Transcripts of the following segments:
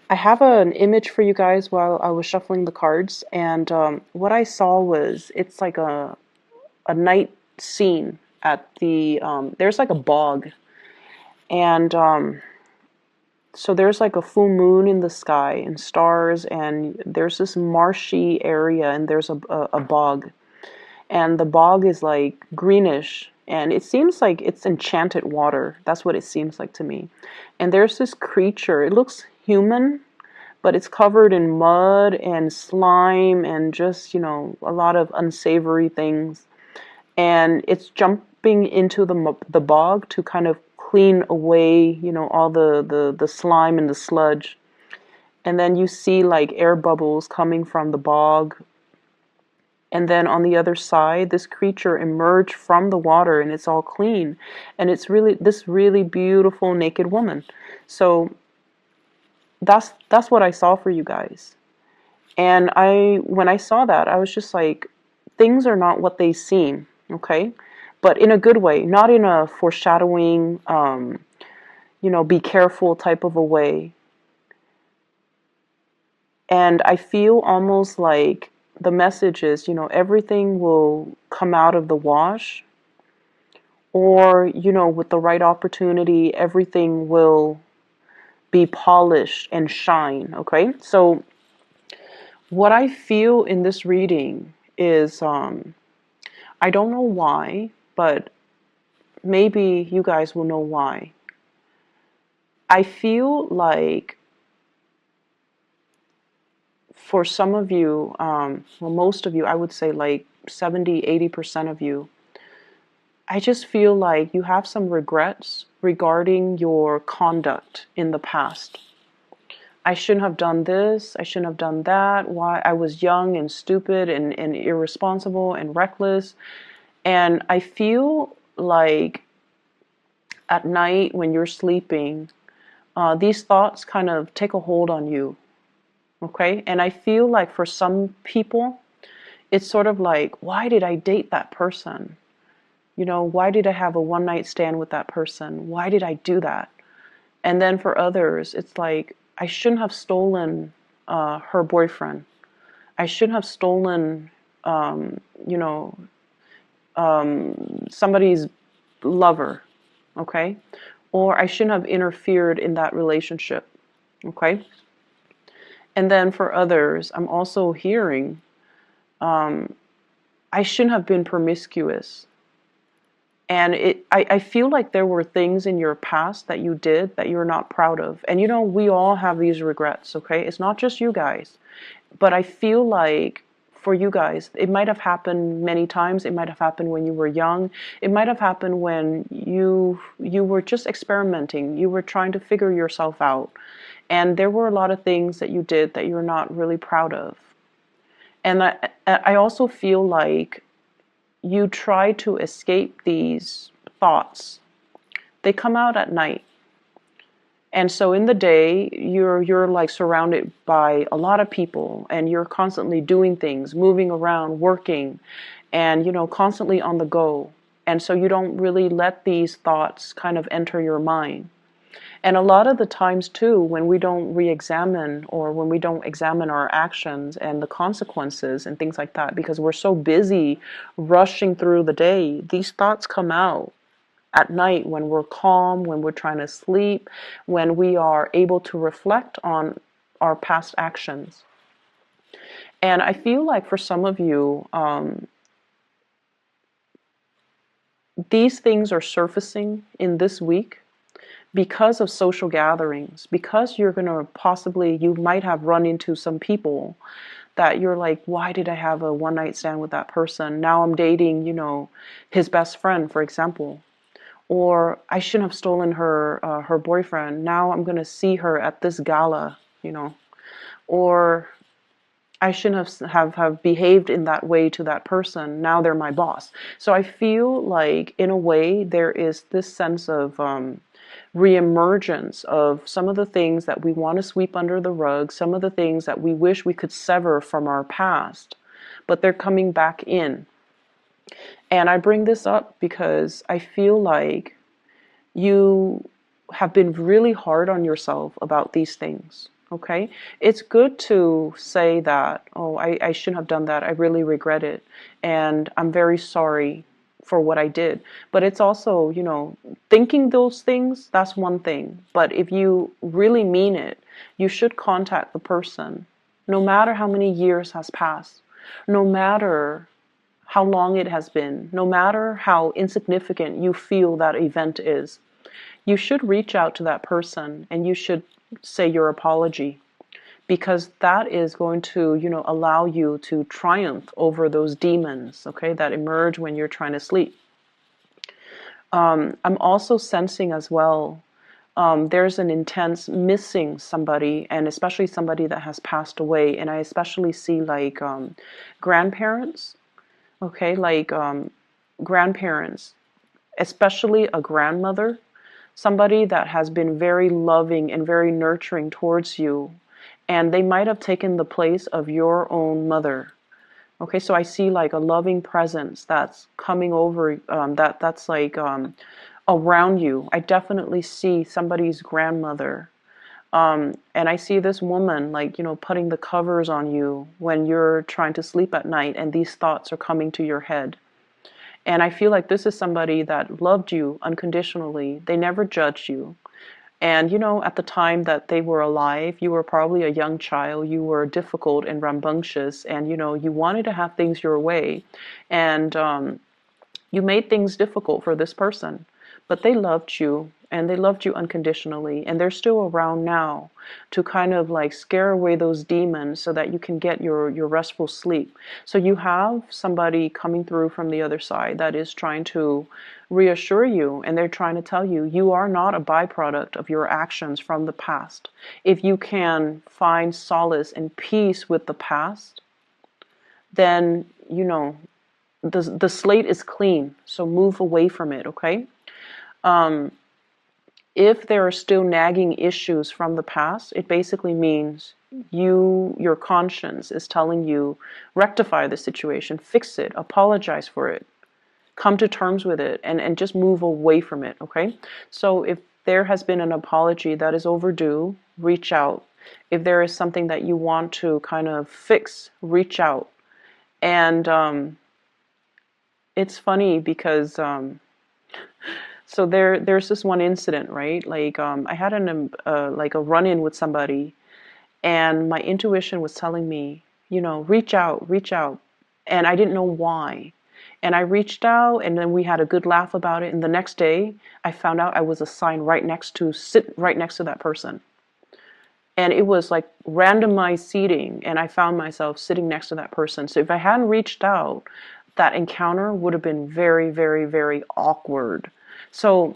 I have an image for you guys while I was shuffling the cards, and what I saw was it's like a night scene at the there's like a bog, and so there's like a full moon in the sky and stars, and there's this marshy area, and there's a bog, and the bog is like greenish, and it seems like it's enchanted water. That's what it seems like to me. And there's this creature. It looks human, but it's covered in mud and slime and just, a lot of unsavory things. And it's jumping into the bog to kind of clean away, all the slime and the sludge. And then you see like air bubbles coming from the bog. And then on the other side, this creature emerged from the water, and it's all clean. And it's really this really beautiful naked woman. So that's what I saw for you guys. And when I saw that, I was just like, things are not what they seem, okay? But in a good way, not in a foreshadowing, be careful type of a way. And I feel almost like the message is, everything will come out of the wash, or, with the right opportunity, everything will be polished and shine, okay? So what I feel in this reading is, I don't know why, but maybe you guys will know why. I feel like for some of you, well, most of you, I would say like 70–80% of you, I just feel like you have some regrets regarding your conduct in the past. I shouldn't have done this, I shouldn't have done that, why I was young and stupid and irresponsible and reckless. And I feel like at night when you're sleeping, these thoughts kind of take a hold on you, okay? And I feel like for some people, it's sort of like, why did I date that person? Why did I have a one night stand with that person? Why did I do that? And then for others, it's like, I shouldn't have stolen her boyfriend. I shouldn't have stolen, you know, somebody's lover, okay? Or I shouldn't have interfered in that relationship, okay? And then for others, I'm also hearing, I shouldn't have been promiscuous. And I feel like there were things in your past that you did that you're not proud of. And we all have these regrets, okay? It's not just you guys. But I feel like for you guys, it might have happened many times. It might have happened when you were young. It might have happened when you were just experimenting. You were trying to figure yourself out. And there were a lot of things that you did that you're not really proud of. And I also feel like you try to escape these thoughts. They come out at night. And so in the day, you're like surrounded by a lot of people, and you're constantly doing things, moving around, working, and constantly on the go. And so you don't really let these thoughts kind of enter your mind. And a lot of the times too, when we don't re-examine, or when we don't examine our actions and the consequences and things like that, because we're so busy rushing through the day, these thoughts come out at night when we're calm, when we're trying to sleep, when we are able to reflect on our past actions. And I feel like for some of you, these things are surfacing in this week because of social gatherings, because you're going to you might have run into some people that you're like, why did I have a one night stand with that person? Now I'm dating, his best friend, for example. Or I shouldn't have stolen her boyfriend. Now I'm going to see her at this gala, Or I shouldn't have behaved in that way to that person. Now they're my boss. So I feel like, in a way, there is this sense of reemergence of some of the things that we want to sweep under the rug, some of the things that we wish we could sever from our past, but they're coming back in. And I bring this up because I feel like you have been really hard on yourself about these things. Okay? It's good to say that, oh, I shouldn't have done that. I really regret it. And I'm very sorry for what I did. But it's also, thinking those things, that's one thing. But if you really mean it, you should contact the person, no matter how many years has passed, no matter how long it has been, no matter how insignificant you feel that event is. You should reach out to that person and you should say your apology, because that is going to, allow you to triumph over those demons, okay, that emerge when you're trying to sleep. I'm also sensing as well, there's an intense missing somebody, and especially somebody that has passed away. And I especially see like grandparents, okay, like grandparents, especially a grandmother, somebody that has been very loving and very nurturing towards you, and they might have taken the place of your own mother. Okay, so I see like a loving presence that's coming over, that's like around you. I definitely see somebody's grandmother. And I see this woman like, putting the covers on you when you're trying to sleep at night and these thoughts are coming to your head. And I feel like this is somebody that loved you unconditionally. They never judged you. And, at the time that they were alive, you were probably a young child. You were difficult and rambunctious, and, you wanted to have things your way. And you made things difficult for this person. But they loved you, and they loved you unconditionally. And they're still around now to kind of like scare away those demons so that you can get your restful sleep. So you have somebody coming through from the other side that is trying to reassure you, and they're trying to tell you you are not a byproduct of your actions from the past. If you can find solace and peace with the past, then the slate is clean, so move away from it. Okay. If there are still nagging issues from the past, it basically means your conscience is telling you, rectify the situation, fix it, apologize for it, come to terms with it, and just move away from it. Okay. So if there has been an apology that is overdue, reach out. If there is something that you want to kind of fix, reach out. And it's funny because so there's this one incident, right? Like I had like a run-in with somebody, and my intuition was telling me, reach out, and I didn't know why. And I reached out, and then we had a good laugh about it. And the next day, I found out I was assigned sit right next to that person. And it was like randomized seating, and I found myself sitting next to that person. So if I hadn't reached out, that encounter would have been very, very, very awkward. So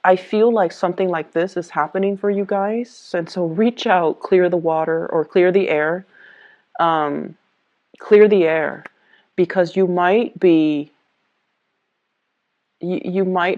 I feel like something like this is happening for you guys. And so reach out, clear the water or clear the air. Clear the air, because you might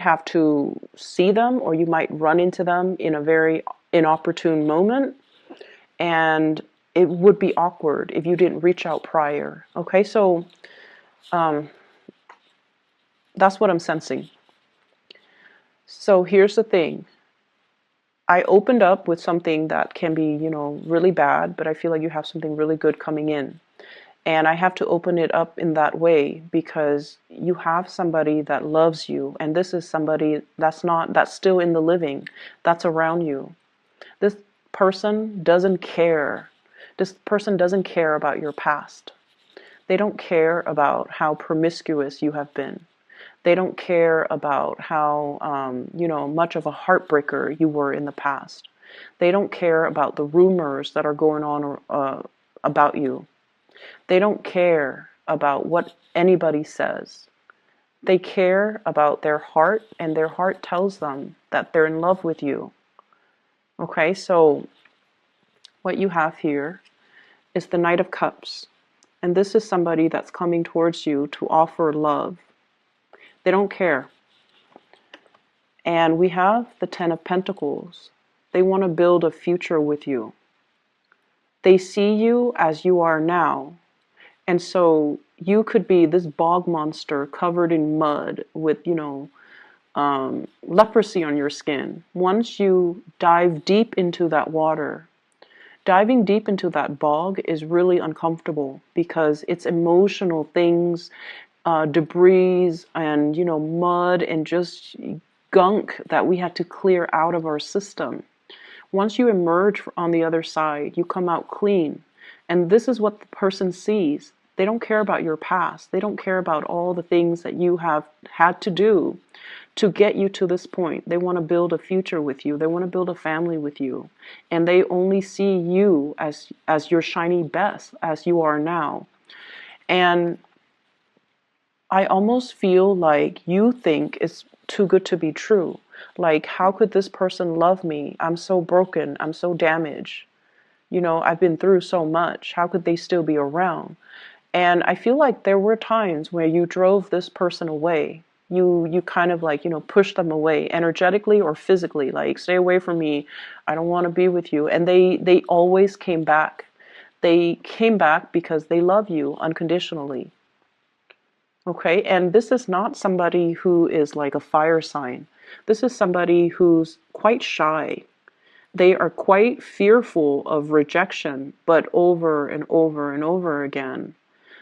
have to see them, or you might run into them in a very inopportune moment, and it would be awkward if you didn't reach out prior. Okay, so that's what I'm sensing. So here's the thing. I opened up with something that can be, really bad, but I feel like you have something really good coming in. And I have to open it up in that way because you have somebody that loves you, and this is somebody that's still in the living, that's around you. This person doesn't care. This person doesn't care about your past. They don't care about how promiscuous you have been. They don't care about how, much of a heartbreaker you were in the past. They don't care about the rumors that are going on about you. They don't care about what anybody says. They care about their heart, and their heart tells them that they're in love with you. Okay, so what you have here is the Knight of Cups. And this is somebody that's coming towards you to offer love. They don't care. And we have the Ten of Pentacles. They want to build a future with you. They see you as you are now. And so you could be this bog monster covered in mud with, leprosy on your skin. Once you dive deep into that water Diving deep into that bog is really uncomfortable because it's emotional things, debris and, mud and just gunk that we had to clear out of our system. Once you emerge on the other side, you come out clean. And this is what the person sees. They don't care about your past. They don't care about all the things that you have had to do to get you to this point. They want to build a future with you. They want to build a family with you. And they only see you as your shiny best, as you are now. And I almost feel like you think it's too good to be true. Like, how could this person love me? I'm so broken. I'm so damaged. I've been through so much. How could they still be around? And I feel like there were times where you drove this person away. You kind of like, pushed them away energetically or physically, like, stay away from me. I don't want to be with you. And they always came back. They came back because they love you unconditionally. Okay? And this is not somebody who is like a fire sign. This is somebody who's quite shy. They are quite fearful of rejection, but over and over and over again.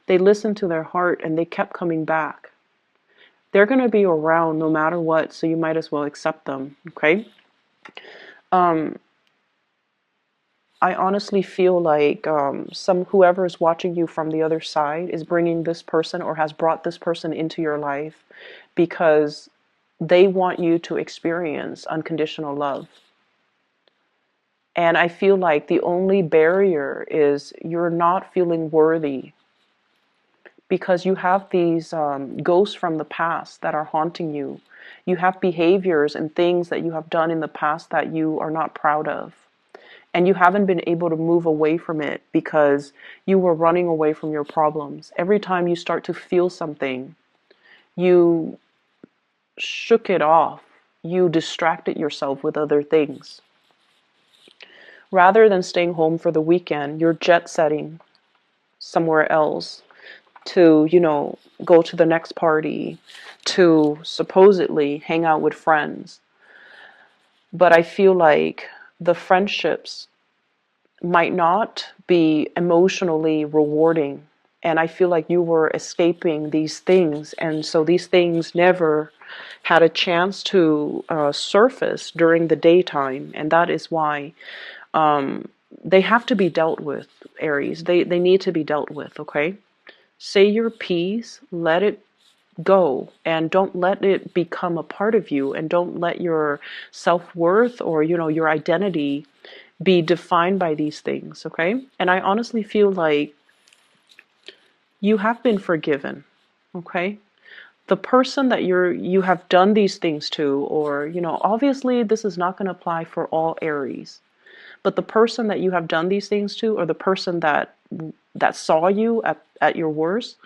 They listened to their heart and they kept coming back. They're going to be around no matter what, so you might as well accept them, okay? I honestly feel like whoever is watching you from the other side is bringing this person or has brought this person into your life because they want you to experience unconditional love. And I feel like the only barrier is you're not feeling worthy because you have these ghosts from the past that are haunting you. You have behaviors and things that you have done in the past that you are not proud of. And you haven't been able to move away from it because you were running away from your problems. Every time you start to feel something, you shook it off. You distracted yourself with other things. Rather than staying home for the weekend, you're jet setting somewhere else to, go to the next party, to supposedly hang out with friends. But I feel like the friendships might not be emotionally rewarding. And I feel like you were escaping these things. And so these things never had a chance to surface during the daytime. And that is why they have to be dealt with, Aries. They need to be dealt with, okay? Say your piece, let it go, and don't let it become a part of you, and don't let your self-worth or, your identity be defined by these things, okay? And I honestly feel like you have been forgiven, okay? The person that you have done these things to, or, obviously this is not going to apply for all Aries. But the person that you have done these things to, or the person that saw you at your worst,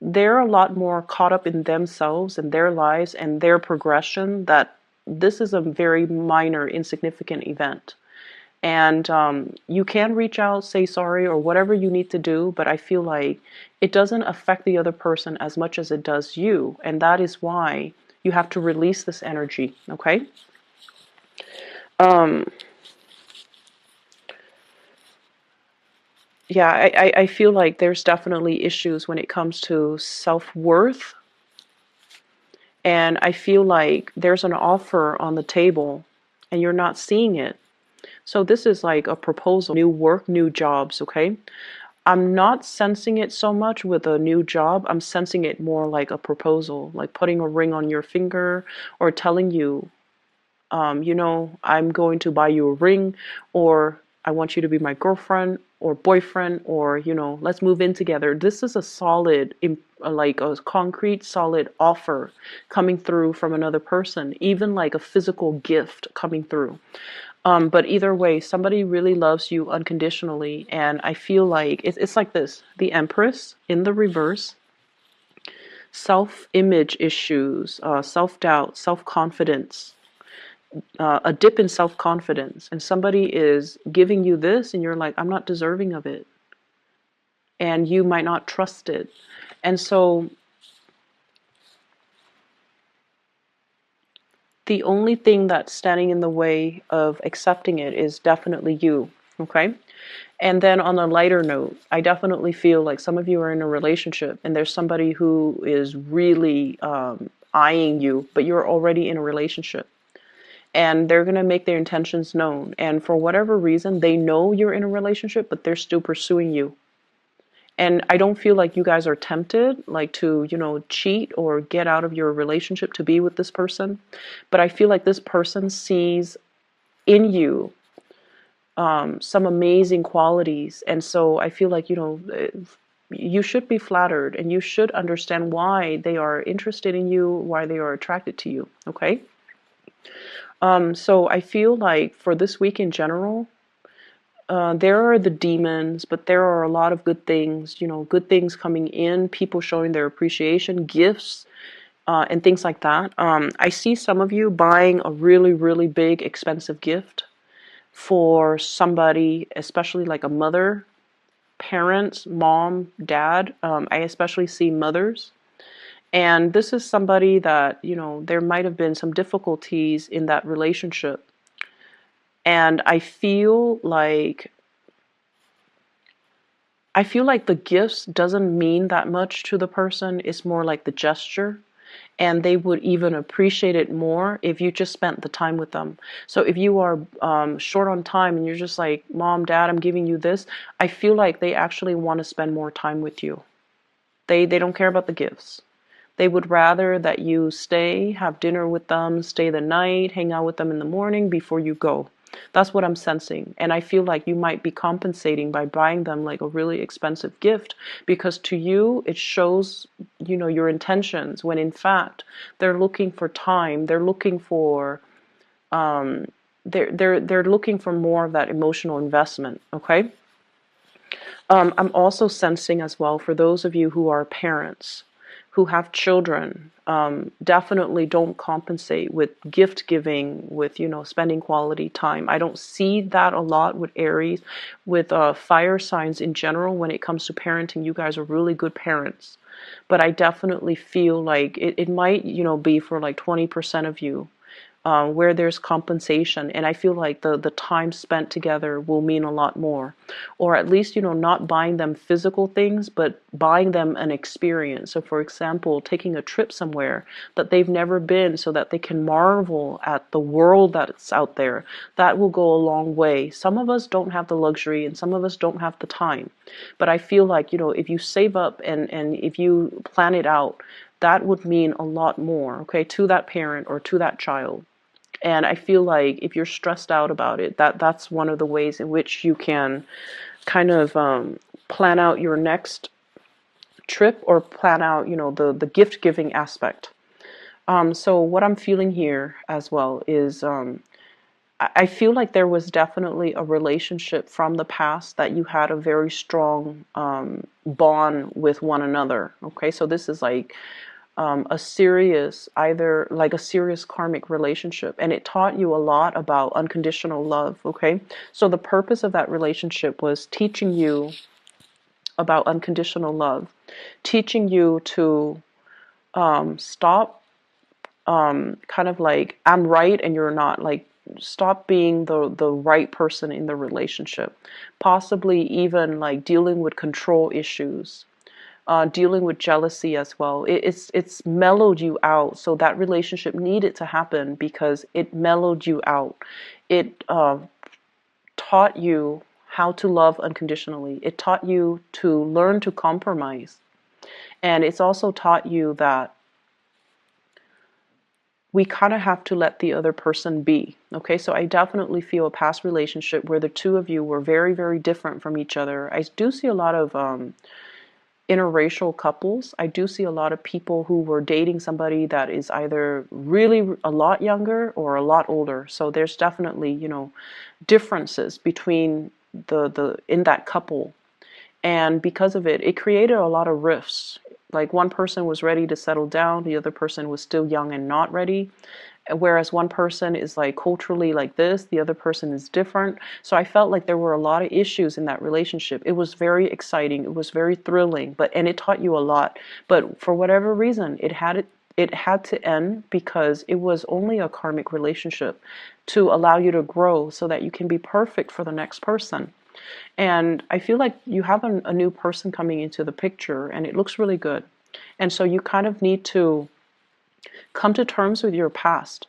they're a lot more caught up in themselves and their lives and their progression that this is a very minor, insignificant event. And you can reach out, say sorry, or whatever you need to do, but I feel like it doesn't affect the other person as much as it does you. And that is why you have to release this energy, okay? Yeah, I feel like there's definitely issues when it comes to self-worth. And I feel like there's an offer on the table and you're not seeing it. So this is like a proposal, new work, new jobs, okay? I'm not sensing it so much with a new job. I'm sensing it more like a proposal, like putting a ring on your finger or telling you, I'm going to buy you a ring, or I want you to be my girlfriend or boyfriend, or, let's move in together. This is a solid, like a concrete, solid offer coming through from another person, even like a physical gift coming through. But either way, somebody really loves you unconditionally. And I feel like it's like this, the Empress in the reverse, self-image issues, self-doubt, self-confidence, a dip in self-confidence, and somebody is giving you this and you're like, I'm not deserving of it, and you might not trust it. And so the only thing that's standing in the way of accepting it is definitely you. Okay. And then on a lighter note, I definitely feel like some of you are in a relationship and there's somebody who is really eyeing you, but you're already in a relationship. And they're going to make their intentions known. And for whatever reason, they know you're in a relationship, but they're still pursuing you. And I don't feel like you guys are tempted, like to, cheat or get out of your relationship to be with this person. But I feel like this person sees in you some amazing qualities. And so I feel like, you should be flattered and you should understand why they are interested in you, why they are attracted to you. Okay. So I feel like for this week in general, there are the demons, but there are a lot of good things, good things coming in, people showing their appreciation, gifts, and things like that. I see some of you buying a really, really big, expensive gift for somebody, especially like a mother, parents, mom, dad. I especially see mothers. And this is somebody that, there might have been some difficulties in that relationship. And I feel like the gifts doesn't mean that much to the person. It's more like the gesture. And they would even appreciate it more if you just spent the time with them. So if you are short on time and you're just like, Mom, Dad, I'm giving you this, I feel like they actually want to spend more time with you. They don't care about the gifts. They would rather that you stay, have dinner with them, stay the night, hang out with them in the morning before you go. That's what I'm sensing. And I feel like you might be compensating by buying them like a really expensive gift because to you it shows, your intentions when in fact they're looking for time. They're looking for they're looking for more of that emotional investment, okay? I'm also sensing as well for those of you who are parents, who have children, definitely don't compensate with gift giving, with, spending quality time. I don't see that a lot with Aries, with fire signs in general when it comes to parenting. You guys are really good parents. But I definitely feel like it might, be for like 20% of you where there's compensation. And I feel like the time spent together will mean a lot more. Or at least, not buying them physical things, but buying them an experience. So, for example, taking a trip somewhere that they've never been so that they can marvel at the world that's out there. That will go a long way. Some of us don't have the luxury and some of us don't have the time. But I feel like, if you save up and if you plan it out, that would mean a lot more, okay, to that parent or to that child. And I feel like if you're stressed out about it, that's one of the ways in which you can kind of plan out your next trip or plan out, the gift giving aspect. So what I'm feeling here as well is I feel like there was definitely a relationship from the past that you had a very strong bond with one another. Okay, so this is like either like a serious karmic relationship, and it taught you a lot about unconditional love. Okay, so the purpose of that relationship was teaching you about unconditional love, teaching you to stop kind of like I'm right and you're not, like stop being the right person in the relationship, possibly even like dealing with control issues, dealing with jealousy as well. It's mellowed you out. So that relationship needed to happen because it mellowed you out. It taught you how to love unconditionally. It taught you to learn to compromise. And it's also taught you that we kind of have to let the other person be. Okay, so I definitely feel a past relationship where the two of you were very, very different from each other. I do see a lot of interracial couples. I do see a lot of people who were dating somebody that is either really a lot younger or a lot older. So there's definitely, differences between the in that couple. And because of it, it created a lot of rifts. Like one person was ready to settle down, the other person was still young and not ready. Whereas one person is like culturally like this, the other person is different. So I felt like there were a lot of issues in that relationship. It was very exciting. It was very thrilling, and it taught you a lot. But for whatever reason, it had It had to end because it was only a karmic relationship to allow you to grow so that you can be perfect for the next person. And I feel like you have a new person coming into the picture, and it looks really good. And so you kind of need to come to terms with your past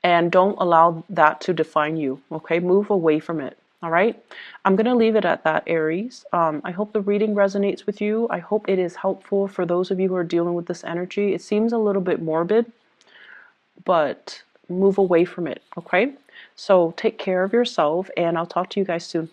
and don't allow that to define you. Okay, move away from it. All right, I'm going to leave it at that, Aries. I hope the reading resonates with you. I hope it is helpful for those of you who are dealing with this energy. It seems a little bit morbid, but move away from it. Okay, so take care of yourself, and I'll talk to you guys soon.